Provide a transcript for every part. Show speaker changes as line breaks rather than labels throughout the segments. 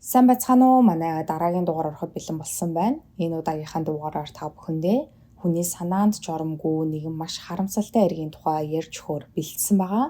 Сайн байцгаана уу? Манай дараагийн дугаар ороход бэлэн болсон байна. Энэ удаагийнхаа дугаараар та бүхэндээ хүний санаанд жоромгүй нэгэн маш харамсалтай эргийн тухай ярьж өгөхөөр бэлдсэн байгаа.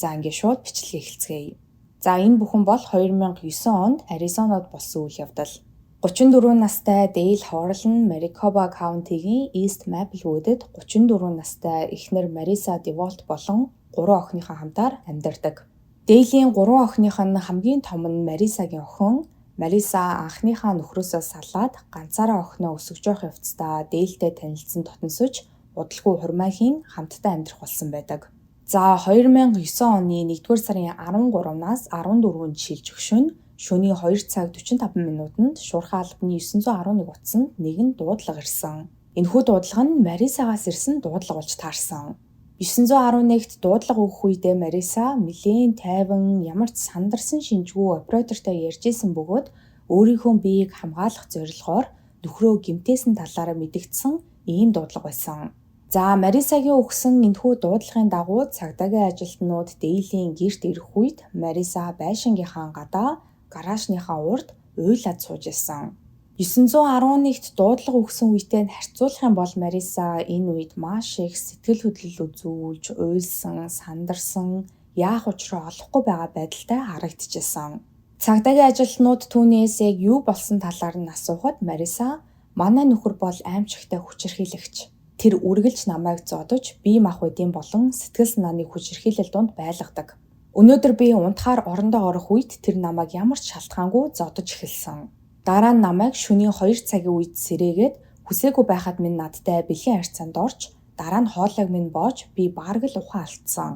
За ингээд шууд бичлэгээ эхэлцгээе. За энэ бүхэн бол 2009 онд Аризонад болсон үйл явдал. 34 настай Дейл Хорлн Марикоба Каунтигийн East Maplewood-д 34 настай эхнэр Мариса Деволт болон 3 охиныхоо хамтаар амьдардаг. Дейлийн 3 охиных нь хамгийн том нь Марисагийн охин. Мариса анхныхаа нөхрөөсөө салаад ганцаараа охиноо өсгөж явах явцдаа Дейлтэй танилцсан дотносож удалгүй хурмаахийн хамтдаа амьдрах болсон байдаг. За 2009 оны 1-р сарын 13-наас 14-нд шилжих шөнийн 2 цаг 45 минутанд шуурхай албаны 911 утсанд нэгэн дуудлага ирсэн. Энэхүү дуудлага нь Марисагаас ирсэн дуудлага болж таарсан. 911-т дуудлага өгөх үедээ Мариса нэлээд тайван ямар ч сандарсан шинжгүй оператортой ярьж исэн бөгөөд өөрийнхөө биеийг хамгаалах зорилгоор нөхрөө гэмтээсэн талаараа мэдэгдсэн ийм дуудлага байсан. За Марисагийн өгсөн энэхүү дуудлагын дагуу цагдаагийн ажилтнууд Дейлийн гэрт ирэх үед Мариса байшингийнхаа гадаа гаражныхаа урд уйлаад сууж исэн. 911-т дуудлага өгсөн үедээ харьцуулах юм бол Мариса энэ үед маш их сэтгэл хөдлөл үзүүлж, уйлсан, сандарсан, яах учраа олохгүй байгаа байдалтай харагдчихсан. Цагдаагийн ажилтнууд түүнээс яг юу болсон талаар нь асуухад Мариса "Манай нөхөр бол аимшигтай хүчирхийлэгч. Тэр үргэлж намайг зодож, бие махбодын болон сэтгэл санааны хүчирхийлэл донд байлгадаг. Өнөөдөр би унтахаар орондоо орох үед тэр намайг ямар ч шалтгаангүй зодож эхэлсэн. Дараа нь намайг шөнийн 2 цагийн үед сэрээгээд хүсээгүй байхад минь надтай бэлгийн харьцаанд орж, дараа нь хоолойг минь боож би бараг л ухаан алдсан.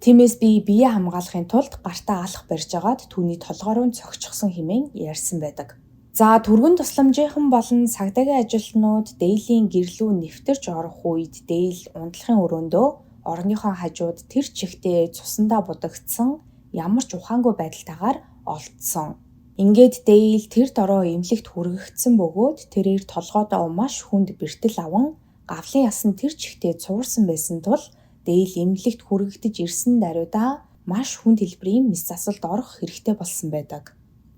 Тиймээс би биеэ хамгаалахын тулд гартаа алах барьж агаад түүний толгой руу цогцчихсон" хэмээн ярьсан байдаг. За түргэн тусламжийнхан болон цагдаагийн ажилтнууд Дейлийн гэрлүү нэвтэрч орох үед Дейл унтлахын өрөөндөө орныхоо хажууд тэр чигтээ цусандаа будагдсан ямар ч ухаангүй байдалтайгаар олдсон. Ингээд Дейл тэр дороо эмнэлэгт хүргэгдсэн бөгөөд тэрээр толгойдоо маш хүнд бэртэл аван гавлын ясан тэр чигтээ цуурсан байсан тул Дейл эмнэлэгт хүргэгдэж ирсэн даруйдаа маш хүнд хэлбэрийн мэс засалд орох хэрэгтэй болсон байдаг.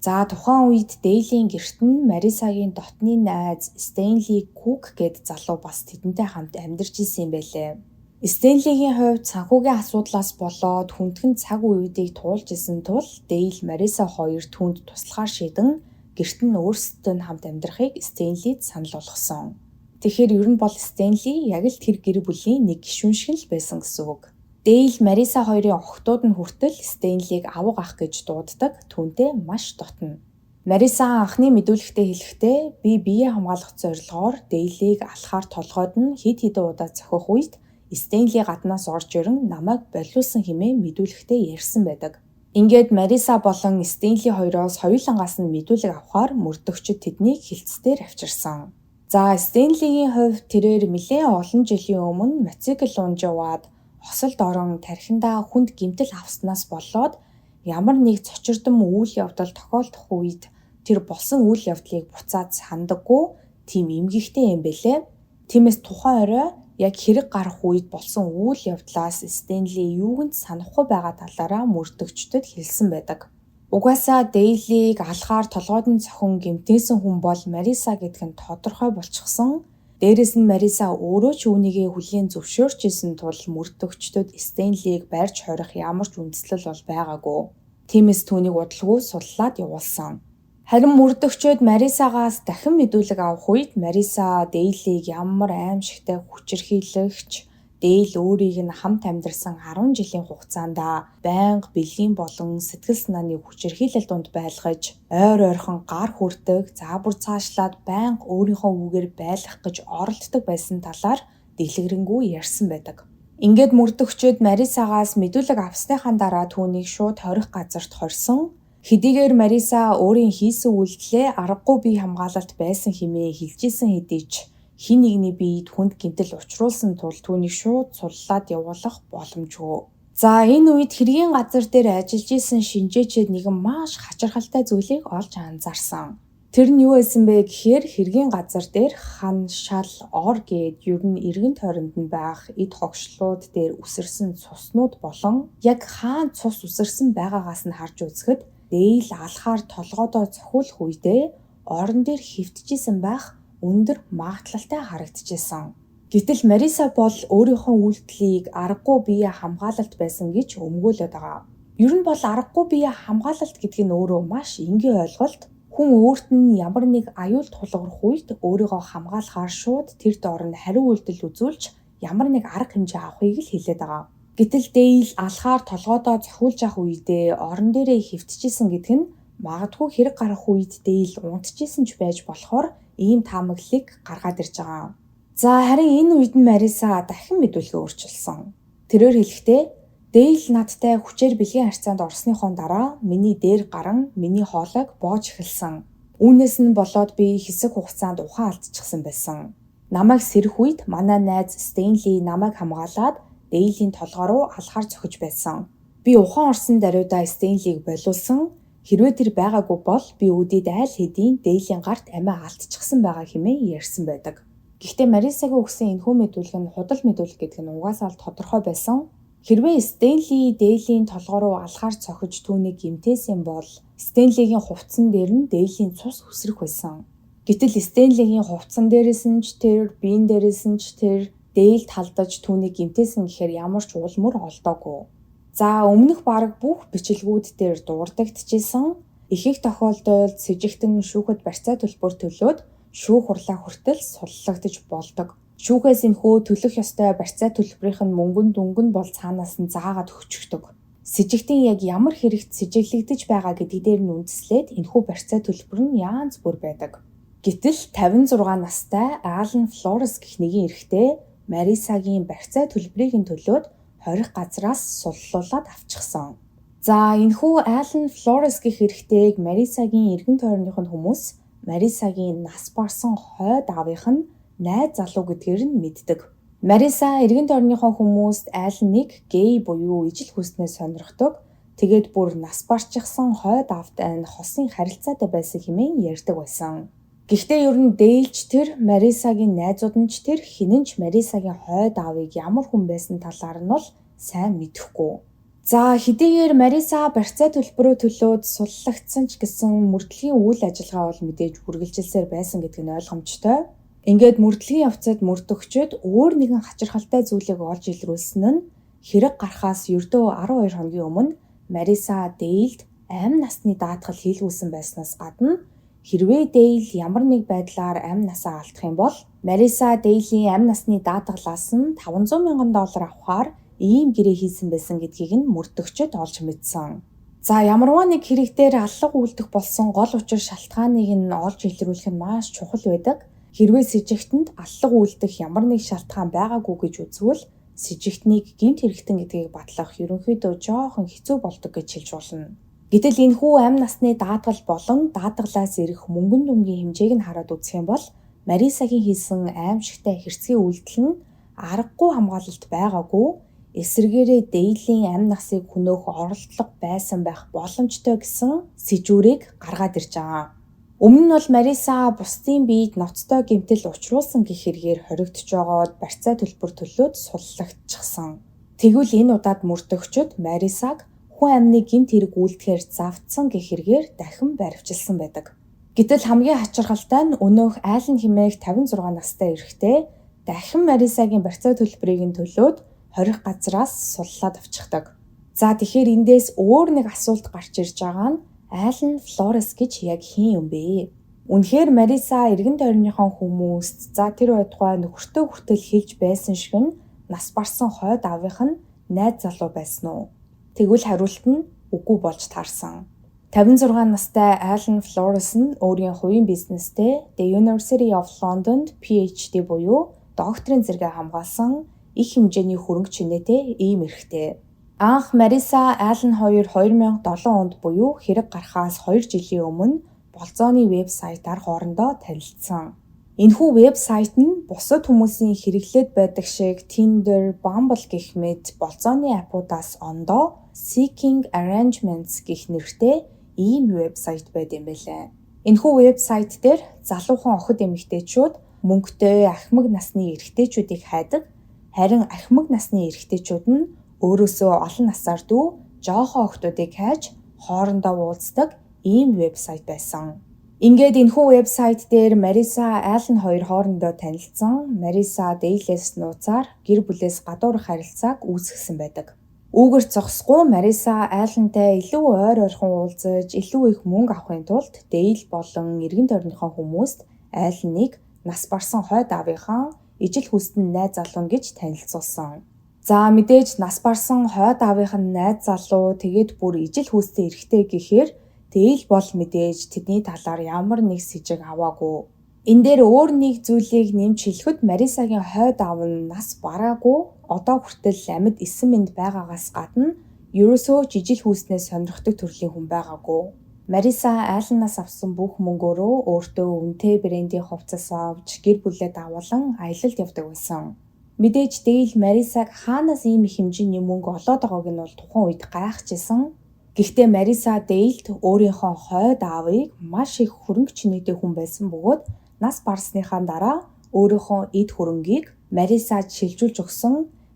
За тухайн үед Дейлийн гэрт нь Марисагийн дотны найз Стэнли Кук гээд залуу бас тэдэнтэй хамт амьдарч исэн юм байлээ. Стэнлигийн хувьд санхүүгийн асуудлаас болоод хүндхэн цаг үеүүдийг туулж исэн тул Дейл Мариса хоёр түүнд туслахаар шийдэн гэрт нь өөрсдөд нь хамт амьдрахыг Стэнлид санал болгосон. Тэгэхээр ер нь бол Стэнли яг л тэр гэр бүлийн нэг гишүүн шиг л байсан гэсэн үг. Дейл Мариса хоёрын охтууд нь хүртэл Стэнлиг авга ах гэж дууддаг, түүнтэй маш дотно. Мариса анхны мэдүүлэгтээ хэлэхдээ би биеэ хамгаалах зорилгоор Дейлийг алхаар толгойд нь хэд хэдэн удаа цохих үед Стэнли гаднаас орж ирэн намайг болиулсан хэмээн мэдүүлэгтээ ярьсан байдаг. Ингээд Мариса болон Стэнли хоёроос хоёулангаас нь мэдүүлэг авахаар мөрдөгчд тэднийг хилцээр авчирсан. За Стэнлигийн хувьд тэрээр нэлээд олон жилийн өмнө мотоцикл унж яваад хосолд орон тархиндаа хүнд гэмтэл авснаас болоод ямар нэг цочирдом үйл явдал тохиолдох үед тэр болсон үйл явдлыг буцаад сандаггүй тийм эмгэгтэй юм бэлээ. Тиймээс тухайн орой яг хэрэг гарах үед болсон үйл явдлаас Стэнли юуг нь санахгүй байгаа талаараа мөрдөгчдөд хэлсэн байдаг. Угаасаа Дейлийг алхаар толгойд нь цохин гэмтээсэн хүн бол Мариса гэдг нь тодорхой болчихсон. Дээрээс нь Мариса өөрөө ч үүнийгээ хүлээн зөвшөөрч исэн тул мөрдөгчдөд Стэнлиг барьж хорих ямар ч үндэслэл бол байгаагүй. Тиймээс түүнийг удалгүй суллаад явуулсан. Харин мөрдөгчд Марисагаас дахин мэдүүлэг авах үед Мариса Дейлийг ямар аимшигтай хүчирхийлэгч, Дейл өөрийг нь хамт амьдарсан 10 жилийн хугацаанд байнга бэлгийн болон сэтгэл санааны хүчирхийлэл донд байлгаж, ойр ойрхон гар хүрдэг, заабар цаашлаад байнга өөрийнхөө үгээр байлгах гэж оролддог байсан талаар дэлгэрэнгүй ярьсан байдаг. Ингээд мөрдөгчд Марисагаас мэдүүлэг авсныхаа дараа түүнийг шууд хорих газарт хорсон. Хэдийгээр Мариса өөрийн хийсэн үйлдэлээ аргагүй бие хамгаалалт байсан хэмээн хэлжсэн хэдий ч хин нэгний биед хүнд гэмтэл учруулсан тул түүнийг шууд суллаад явуулах боломжгүй. За энэ үед хэргийн газар дээр ажиллаж исэн шинжээчид нэгэн маш хачирхалтай зүйлийг олж анзаарсан. Тэр нь юу байсан бэ гэхээр хэргийн газар дээр хан, шал, ор гээд ер нь эргэн тойронд нь байх эд хогшлууд дээр үсэрсэн цуснууд болон яг хаана цус үсэрсэн байгаагаас нь харж үзэхэд Дэйл алхаар толгоодоо цохиулах үедээ орон дээр хэвтчихсэн байх өндөр магадлалтай харагдчихсэн. Гэтэл Мариса бол өөрийнхөө үйлдэлийг аргагүй бие хамгаалалт байсан гэж өмгөөлөд байгаа. Ер нь бол аргагүй бие хамгаалалт гэдэг нь өөрөө маш энгийн ойлголт. Хүн өөрт нь ямар нэг аюул тулгарх үед өөрийгөө хамгаалахаар шууд тэр доорн хариу үйлдэл үзүүлж ямар нэг арга хэмжээ авахыг л хэлээд байгаа. Гэтэл Дэйл алхаар толгоодоо цохиулж авах үедээ орон дээрээ хэвтчихсэн гэдэг нь магадгүй хэрэг гарах үед Дэйл унтчихсэн ч байж болохоор ийм таамаглалыг гаргаад ирж байгаа. За харин энэ үед нь Мариса дахин мэдүүлгээ өөрчилсөн. Тэрээр хэлэхдээ Дэйл надтай хүчээр бэлгийн харьцаанд орсныхон дараа миний дээр гаран миний хоолойг боож эхэлсэн. Үүнээс нь болоод би хэсэг хугацаанд ухаан алдчихсан байсан. Намайг сэрэх үед манай найз Стэнли намайг хамгаалаад Дейлийн толгой руу алхаар цохиж байсан. Би ухаан орсон даруйдаа Стэнлиг болиулсан. Хэрвээ тэр байгаагүй бол би өдөөд айл хэдийн Дейлийн гарт амиа алдчихсан байгаа хэмээн ярьсан байдаг. Гэхдээ Марисагийн өгсөн энэхүү мэдүүлэг нь худал мэдүүлэг гэдэг нь угаасаа л тодорхой байсан. Хэрвээ Стэнли Дейлийн толгой руу алхаар цохиж түүнийг гэмтээсэн бол Стэнлигийн хувцсан дээр нь Дейлийн цус хүсрэх байсан. Гэтэл Стэнлигийн хувцсан дээрээс нь ч тэр, биеийн дээрээс нь ч тэр Дэйл талдаж түүнийг гэмтээсэн гэхээр ямар ч улмөр олдоогүй. За өмнөх бараг бүх бичлэгүүд дээр дурддагдчихсэн. Ихэнх тохиолдолд сэжигтэн шүүхэд барьцаа төлбөр төлөөд шүүх хурлаа хүртэл суллагдаж болдог. Шүүхээс энэхүү төлөх ёстой барьцаа төлбөрийнх нь мөнгөн дүнгэн бол цаанаас нь заагаад өгчөгдөг. Сэжигтэн яг ямар хэрэгт сэжиглэгдэж байгаа гэдэг дээр нь үндэслээд энэхүү барьцаа төлбөр нь янз бүр байдаг. Гэтэл 56 настай Алан Флорес гэх нэгэн эрэгтэй Марисагийн барьцаа төлбөрийг нь төлөөд хорих газраас суллуулад авчихсан. За энэхүү Алан Флорес гэх эрэгтэйг Марисагийн эргэн тойрных нь хүмүүс Марисагийн нас барсан хойд аавынх нь найз залуу гэдгээр нь мэддэг. Мариса эргэн тойрныхоо хүмүүст Аланыг гей буюу ижил хүснээс сонирхдог. Тэгээд бүр нас барчихсан хойд аавтай нь хосын харилцаатай байсан хэмээн ярьдаг байсан. Гэхдээ ер нь Дэйлч тэр Марисагийн найзууд нь ч тэр хинэн ч Марисагийн хойд аавыг ямар хүн байсан талаар нь бол сайн мэдэхгүй. За хэдийгээр Мариса барьцаа төлбөрөө төлөөд суллагдсан ч гэсэн мөрдлөгийн үйл ажиллагаа бол мэдээж үргэлжилсээр байсан гэдэг нь ойлгомжтой. Ингээд мөрдлөгийн явцад мөрдөгчд өөр нэгэн хачирхалтай зүйлийг олж илрүүлсэн нь хэрэг гарахаас ердөө 12 хоногийн өмнө Мариса Дэйлд амь насны даатгал хийлгүүлсэн байснаас гадна хэрвээ Дэйл ямар нэг байдлаар амь насаа алдах юм бол Мариса Дейлийн амь насны даатгалаас нь $500,000 авахаар ийм гэрээ хийсэн байсан гэдгийг нь мөрдөгчд олж мэдсэн. За ямарваа нэг хэрэг дээр аллах үлдэх болсон гол учир шалтгааныг нь олж илрүүлэх нь маш чухал байдаг. Хэрвээ сэжигтэнд аллах үлдэх ямар нэг шалтгаан байгаагүй гэж үзвэл сэжигтнийг гэмт хэрэгтэн гэдгийг батлах ерөнхийдөө жоохон хэцүү болдог гэж хэлж болно. Гэтэл энэхүү амь насны даатгал болон даатгалаас ирэх мөнгөн дүнгийн хэмжээг нь хараад үзэх юм бол Марисагийн хийсэн аимшигтай хэрцгий үйлдэл нь аргагүй хамгаалалт байгаагүй, эсвэргээрээ Дейлийн амь насыг хөнөөх оролдлого байсан байх боломжтой гэсэн сэжүүрийг гаргаад ирж байгаа. Өмнө нь бол Мариса бусдын биед ноцтой гэмтэл учруулсан гэх хэрэгээр хоригдож байгаад барьцаа төлбөр төлөөд суллагдчихсан. Тэгвэл энэ удаад мөрдөгчд Марисаг хүн амныг гэмт хэрэг үйлдэхээр завдсан гэх хэрэгээр дахин баривчилсан байдаг. Гэтэл хамгийн хачирхалтай нь өнөөх Алан хэмээх 56 настай эрэгтэй дахин Марисагийн барьцаа төлбөрийг нь төлөөд хорих газраас суллаад авчихдаг. За тэгэхээр эндээс өөр нэг асуулт гарч ирж байгаа нь Алан Флорес гэж яг хэн юм бэ? Үнэхээр Мариса эргэн тойрныхон хүмүүст за тэр байтугай нөхөртөө хүртэл хэлж байсан шиг нь нас барсан хойд аавынх нь найз залуу байсан уу? Тэгвэл хариулт нь үгүй болж таарсан. 56 настай Алан Флорес нь өөрийн хувийн бизнестэй The University of London-д PhD буюу докторийн зэрэгээ хамгаалсан их хэмжээний хөрөнгө чинээтэй ийм эрэгтэй. Анх Мариса Алан хоёр 2007 онд буюу хэрэг гарахаас 2 жилийн өмнө болзооны вебсайтаар хоорондоо танилцсан. Энэхүү вебсайт нь бусад хүмүүсийн хэрэглээд байдаг шиг Tinder, Bumble гэх мэт болзооны аппуудаас ондоо Seeking Arrangements гэх нэртэй ийм вебсайт байд юм байлаа. Энэхүү вебсайт дээр залуухан охид эмэгтэйчүүд мөнгөтэй ахмад насны эрэгтэйчүүдийг хайдаг. Харин ахмад насны эрэгтэйчүүд нь өөрөөсөө олон насаар дүү, жоохон охидуудыг хайж хоорондоо уулздаг ийм вебсайт байсан. Ингээд энэхүү вебсайт дээр Мариса Аллен хоёр хоорондоо танилцсан, Мариса Дейлээс нууцаар гэр бүлээс гадуурх харилцааг үүсгэсэн байдаг. Үүгээр зогсохгүй Мариса Аллентай илүү ойр ойрхон уулзаж, илүү их мөнгө авахын тулд Дейл болон эргэн тойрныхон хүмүүст Алленыг нас барсан хойд аавынхаа ижил хүстэн найз залуу гэж танилцуулсан. За мэдээж нас барсан хойд аавынх нь найз залуу тэгээд бүр ижил хүстэн эрэхтэй гэхээр Дейл бол мэдээж тэдний талаар ямар нэг сэжиг аваагүй. Энэ дээр өөр нэг зүйлийг нэмж хэлэхэд Марисагийн хойд аав нь нас бараагүй, одоо хүртэл амьд эсэн мэнд байгаагаас гадна ерөөсөө жижиг хүүснээс сонирхдаг төрлийн хүн байгаагүй. Мариса Алленаас авсан бүх мөнгөөрөө өөртөө үнэтэй брендийн хувцас авч гэр бүлээ дагуулan аялалд явдаг байсан. Мэдээж Дейл Марисаг хаанаас ийм их хэмжээний мөнгө олоод байгааг нь бол тухайн үед гайхажсэн. Гэхдээ Мариса Дейлд өөрийнхөө хойд аавыг маш их хөрөнгө чинээтэй хүн байсан бөгөөд нас барсныхаа дараа өөрийнхөө эд хөрөнгийг Марисад шилжүүлж өгсөн.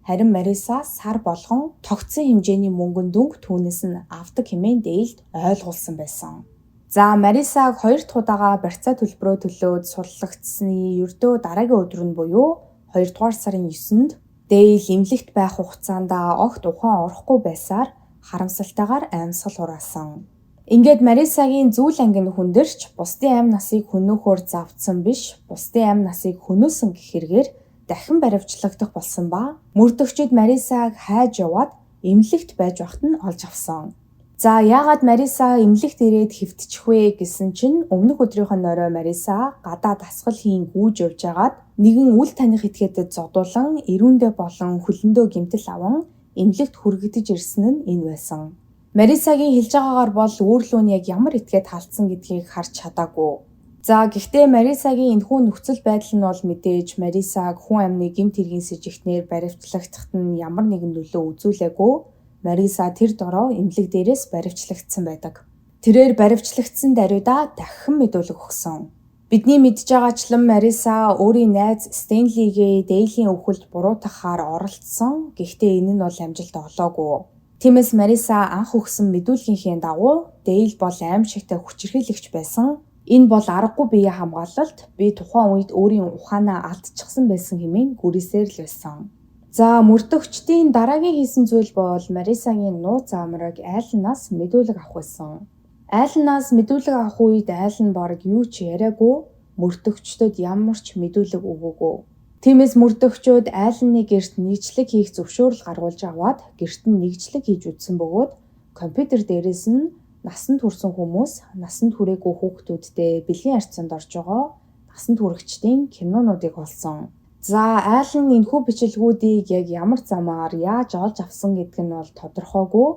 Харин Мариса сар болгон тогтсон хэмжээний мөнгөн дүнг түүнээс нь авдаг хэмээн Дейлд ойлгуулсан байсан. За Марисаг 2 дахь удаага барьцаа төлбөрөө төлөөд суллагдсны ердөө дараагийн өдөр нь буюу 2 дугаар сарын 9-нд Дейл эмнэлэгт байх хугацаанд огт ухаан орохгүй байсаар харамсалтайгаар амьсгал хураасан. Ингээд Марисагийн зүйл ангийн хүндэрч бусдын амь насыг хөнөөхөөр завдсан биш, бусдын амь насыг хөнөөсөн гэх хэрэгээр дахин баривчлагдах болсон ба мөрдөгчид Марисаг хайж яваад эмнэлэгт байж байхад нь олж авсан. За яагаад Мариса эмнэлэгт ирээд хэвтчих вэ гэсэн чинь өмнөх өдрийнхөө орой Мариса гадаад дасгал хийн гүйж явж байгаад нэгэн үл таних этгээдэд зодуулан эрүүндээ болон хөлөндөө гэмтэл аван эмнэлэгт хүргэгдэж ирсэн нь энэ байсан. Марисагийн хэлж байгаагаар бол үүрлүү нь яг ямар этгээд халдсан гэдгийг харж чадаагүй. За гэхдээ Марисагийн энэхүү нөхцөл байдал нь бол мэдээж Марисаг хүн амны гэмт хэргийн сэжигтнээр баривчлагдахад нь ямар нэгэн нөлөө үзүүлээгүй. Мариса тэр дороо эмнэлэг дээрээс баривчлагдсан байдаг. Тэрээр баривчлагдсан даруйдаа дахин мэдүүлэг өгсөн. Бидний мэдж байгаачлан Мариса өөрийн найз Стенлигээ Дейлийн өвхөлд буруутгахаар оролцсон. Гэхдээ энэ нь бол амжилт олоогүй. Тиймээс Мариса анх өгсөн мэдүүлгийнхээ дагуу Дейл бол аимшигтай хүчирхийлэгч байсан. Энэ бол аргагүй биеэ хамгаалалт, би тухайн үед өөрийн ухаанаа алдчихсан байсан хэмээн гүрээсээр л байсан. За мөрдөгчдийн дараагийн хийсэн зүйл бол Марисагийн нууц амраг Алленаас мэдүүлэг авах байсан. Алленаас мэдүүлэг авах үед Аллен бараг юу ч яриагүй, мөрдөгчдөд ямар ч мэдүүлэг өгөөгүй. Тиймээс мөрдөгчүүд Аллены гэрт нэгжлэг хийх зөвшөөрөл гаргуулж аваад гэрт нь нэгжлэг хийж үзсэн бөгөөд компьютер дээрээс нь насанд хүрсэн хүмүүс, насанд хүрээгүй хүүхдүүдтэй бэлгийн харьцаанд орж байгаа насанд хүрэгчдийн кинонуудыг олсон. За Аллен энэхүү бичлэгүүдийг яг ямар замаар яаж олж авсан гэдг нь бол тодорхойгүй.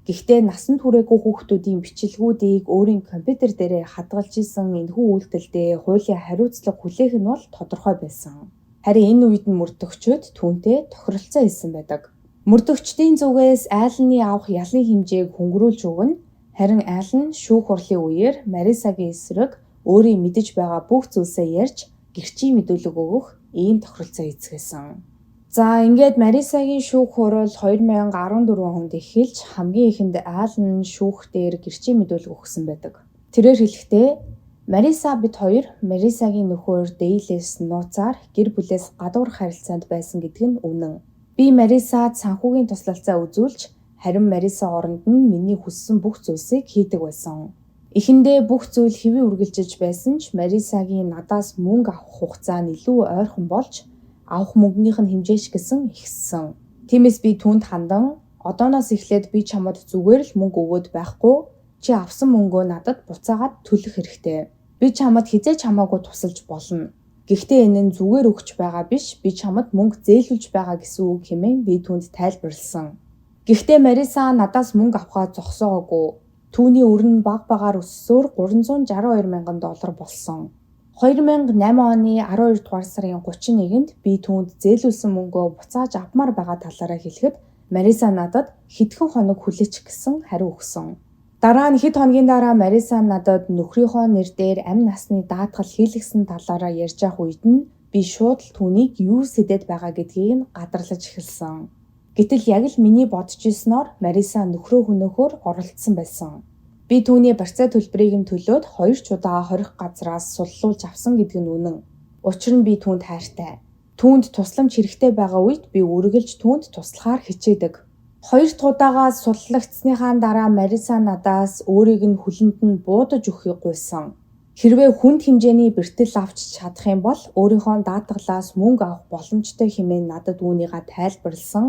Гэхдээ насанд хүрээгүй хүүхдүүдийн бичлэгүүдийг өөрийн компьютер дээрээ хадгалж исэн энэхүү үйлдэлдээ хуулийн хариуцлага хүлээх нь бол тодорхой байсан. Харин энэ үед нь мөрдөгчүүд түүнтэй тохиролцоо хийсэн байдаг. Мөрдөгчдийн зүгээс Аллены авах ялын хэмжээг хөнгөрүүлж өгнө. Харин Аллен шүүх хурлын үеэр Марисагийн эсрэг өөрийн мэдэж байгаа бүх зүйлсээ ярьж гэрчийн мэдүүлэг өгөх ийм тохиролцоо эзэхсэн. За ингээд Марисагийн шүүх хурал 2014 онд эхэлж хамгийн ихэнд Аллен шүүх дээр гэрчийн мэдүүлэг өгсөн байдаг. Тэрээр хэлэхдээ Мариса бид хоёр Марисагийн нөхөр Дейлээс нууцаар гэр бүлээс гадуурх харилцаанд байсан гэдэг нь үнэн. Би Марисад санхүүгийн туслалцаа үзүүлж харин Мариса оронд нь миний хүссэн бүх зүйлсийг хийдэг байсан. Эхэндээ бүх зүйл хэвээ үргэлжиж байсан ч Марисагийн надаас мөнгө авах хугацаа нь илүү ойрхон болж авах мөнгөнийх нь хэмжээш гэсэн ихссэн. Тиймээс би түүнд хандан одооноос эхлээд би чамд зүгээр л мөнгө өгөөд байхгүй, чи авсан мөнгөө надад буцаагаад төлөх хэрэгтэй. Би чамд хизээч хамаагүй тусалж болно. Гэхдээ энэ нь зүгээр өгч байгаа биш, би чамд мөнгө зээлүүлж байгаа гэсэн үг хэмээн би түүнд тайлбарласан. Гэхдээ Мариса надаас мөнгө авахаа зогсоогоогүй. Түүний өрн баг багаар өссөөр $362,000 болсон. 2008 оны 12 дугаар сарын 31-нд би түүнд зээлүүлсэн мөнгөө буцааж авмаар байгаа талаараа хэлэхэд Мариса надад хэдхэн хоног хүлээч гэсэн хариу өгсөн. Дараа нь хэд хоногийн дараа Мариса надад нөхрийнхөө нэр дээр амь насны даатгал хийлгсэн талаараа ярьж явах үед нь би шууд л түүнийг юу сэдэд байгаа гэдгийг нь гадарлаж эхэлсэн. Гэтэл яг л миний бодож ирснээр Мариса нөхрөө хөнөөхөөр оролцсон байсан. Би түүний барьцаа төлбөрийг нь төлөөд 2 ч удаа хорих газраас суллуулж авсан гэдэг нь үнэн. Учир нь би түүнд хайртай. Түүнд тусламж хэрэгтэй байгаа үед би үргэлж түүнд туслахаар хичээдэг. 2 дахь удаагаа суллагдсныхаа дараа Мариса надаас өөрийг нь хүлэнд нь буудаж өгөхийг гуйсан. Хэрвээ хүнд хэмжээний бэртэл авч чадах юм бол өөрийнхөө даатгалаас мөнгө авах боломжтой хэмээн надад үүнийгээ тайлбарлсан.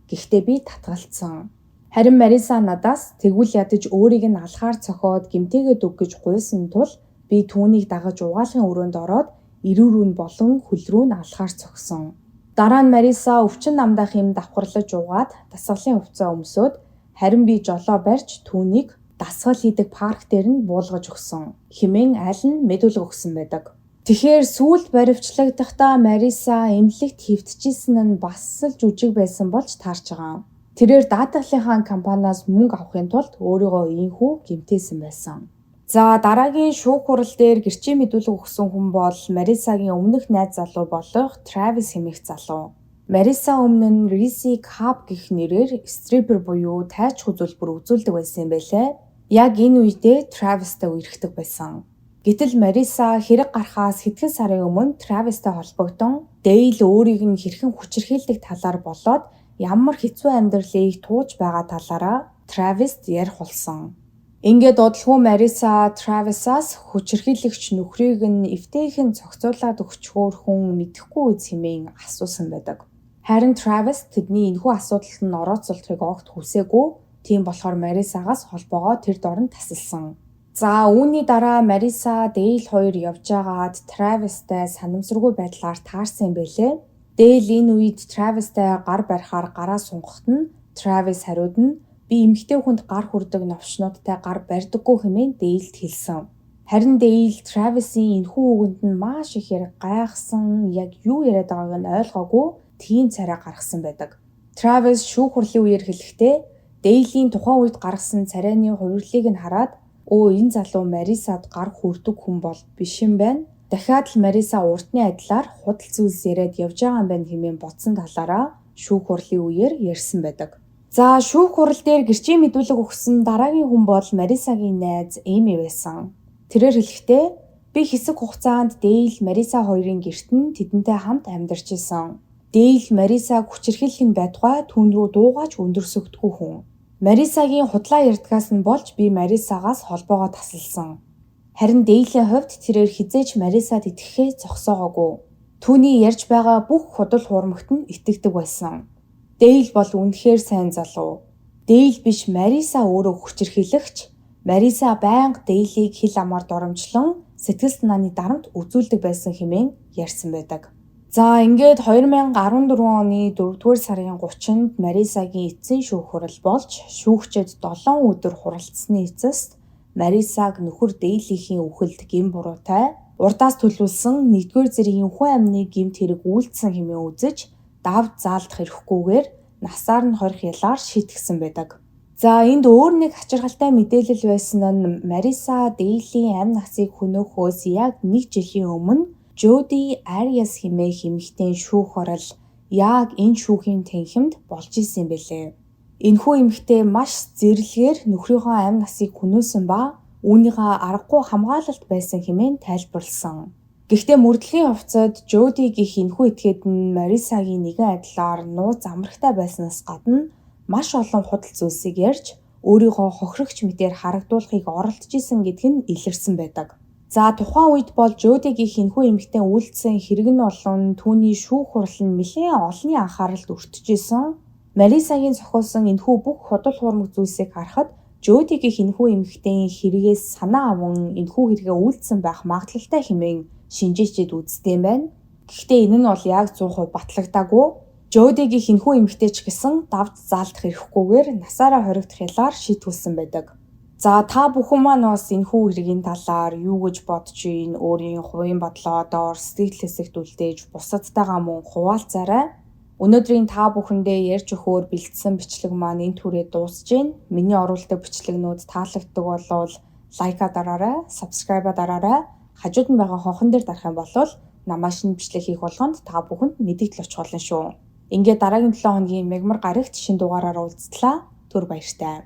Гэхдээ би татгалцсан. Харин Мариса надаас тэгвэл ядаж өөрийг нь алхаар цохоод гэмтээгээд өг гэж гуйсан тул би түүнийг дагаж угаалгын өрөөнд ороод эрүү рүү болон хөл рүү нь алхаар цогсон. Дараа нь Мариса өвчин намдах юм давхарлаж угаад дасгалын хувцас өмсөөд харин би жолоо барьж түүнийг дасгал хийдэг парк дээр нь буулгаж өгсөн хэмээн аль нь мэдүүлэг өгсөн байдаг. Тэгэхээр сүүлд баривчлагдахтаа Мариса эмнэлэгт хэвтчихсэн нь бас л жүжиг байсан болж таарч байгаа. Тэрээр даатгалынхаа компаниас мөнгө авахын тулд өөрийгөө ийхүү гэмтээсэн байсан. За дараагийн шүүх хурал дээр гэрчийн мэдүүлэг өгсөн хүн бол Марисагийн өмнөх найз залуу болох Travis хэмээх залуу. Мариса өмнө нь Риси Кап гэх нэрээр стрипер буюу тайч үзүүлбэр үзүүлдэг байсан юм байлээ. Яг энэ үедээ Travis-тай үерхдэг байсан. Гэтэл Мариса хэрэг гарахаас хэдхэн сарын өмнө Travis-тай холбогдсон Дейл өөрийг нь хэрхэн хүчирхийлдэг талаар болоод ямар хэцүү амьдралыг тууж байгаа талаараа Travis-т ярих болсон. Ингээд удалгүй Мариса Travis-аас хүчирхийлэгч нөхрийг нь эвтэйхэн зохицуулаад өгчхөөр хүн мэдэхгүй үз хэмээн асуусан байдаг. Харин Travis тэдний энэхүү асуудалд нь орооцолдохыг огт хүсээгүй. Тийм болохоор Марисагаас холбоогоо тэр дорн тасалсан. За үүний дараа Мариса Дейл хоёр явж байгаад Travis-тай санамсаргүй байдлаар таарсан юм байлээ. Дейл энэ үед Travis-тай гар барихаар гараа сунгахт нь Travis хариуд нь би эмэгтэй хүнд гар хүрдэг новчнуудтай гар барьдаггүй хэмээн Дейлд хэлсэн. Харин Дейл Travis-ийн энэхүү үгэнд нь маш их гайхсан, яг юу яриад байгааг нь ойлгоогүй тийм царай гаргасан байдаг. Travis шүүх хурлын үеэр хэлэхдээ Дейлийн тухайн үед гаргасан царайны хувирлыг нь хараад энэ залуу Марисад гар хүрдэг хүн бол биш юм байна. Дахиад л Мариса уртны адилаар худал зүйлс яриад явж байгаа юм байна хэмээн бодсон талаараа шүүх хурлын үеэр ярьсан байдаг. За шүүх хурал дээр гэрчийн мэдүүлэг өгсөн дараагийн хүн бол Марисагийн найз Эми байсан. Тэрээр хэлэхдээ би хэсэг хугацаанд Дейл Мариса хоёрын гэрт нь тэдэнтэй хамт амьдарч исэн. Дейл Марисаг хүчирхийлэх нь байтугай түүн рүү дуугаач өндөрсөгдгүй хүн. Марисагийн худлаа ярьдгаас нь болж би Марисагаас холбоогоо тасалсан. Харин Дейлийн хувьд тэрээр хизээч Марисад итгэхээ зогсоогоогүй. Түүний ярьж байгаа бүх худал хуурмагт нь итгэдэг байсан. Дейл бол үнэхээр сайн залуу. Дейл биш Мариса өөрөө хүчирхийлэгч. Мариса байнга Дейлийг хил амаар доромжлон сэтгэл санааны дарамт үзүүлдэг байсан хэмээн ярьсан байдаг. За ингээд 2014 оны 4-р сарын 30-нд Марисагийн эцсийн шүүх хурал болж шүүгчид 7 өдөр хуралдсны эцэст Марисаг нөхөр Дейлийн үхэлд гин буруутай урдаас төлөвлөсөн 1-р зэргийн хүн амны гэмт хэрэг үйлдсэн хэмээн үзэж давд заалдах эрхгүйгээр насаар нь хорих ялаар шийтгсэн байдаг. За энд өөр нэг хачирхалтай мэдээлэл байсан нь Мариса Дейлийн амь насыг хөнөөхөөс яг 1 жилийн өмнө Jody Arias хэмээх эмэгтэй шүүх орол яг энэ шүүхийн танхимд болж исэн юм билээ. Энэхүү эмэгтэй маш зэрлэгээр нөхрийнхөө амь насыг хөнөөсөн ба үүнийгээ аргагүй хамгаалалт байсан хэмээн тайлбарлсан. Гэхдээ мөрдлөгийн хувцад Jody гэх энэхүү этгээд нь Марисагийн нэгэн адилаар нууц амрагтай байснаас гадна маш олон худал зүйлсийг ярьж өөрийгөө хохирогч мэтээр харагдуулахыг оролдож исэн гэдг нь илэрсэн байдаг. За тухайн үед бол Jody гэх энэхүү эмэгтэй үйлдсэн хэрэг нь болон түүний шүүх хурал нь нэлээд олонний анхааралд өртөж исэн. Марисагийн зохиосон энэхүү бүх худал хуурмаг зүйлсийг харахад Jody гэх энэхүү эмэгтэйн хэрэгээс санаа аван энэхүү хэрэгээ үйлдсэн байх магадлалтай хэмээн шинжээчид үздэг юм байна. Гэхдээ энэ нь бол яг 100% батлагдаагүй. Jody гэх энэхүү эмэгтэй ч гэсэн давд заалдах эрхгүйгээр насаараа хоригдох ялаар шийтгүүлсэн байдаг. За та бүхэн маань бас энэхүү хэргийн талаар юу гэж бодож байна? Өөрийн хувийн бодлоо доор сэтгэл хэсэгт үлдээж бусадтайгаа мөн хуваалцаарай. Өнөөдрийн та бүхэндээ ярьж өгөхөөр бэлдсэн бичлэг маань энэ түрээ дуусж байна. Миний оруулдаг бичлэгнүүд таалагддаг болвол лайка дараарай, subscribe дараарай. Хажууд нь байгаа хонхон дээр дарах юм бол намаа шинэ бичлэг хийх болгонд та бүхэнд мэдээлэл очих болно шүү. Ингээд дараагийн 7 хоногийн мягмар гарагт шинэ дугаараар уулзтлаа. Түр баяртай.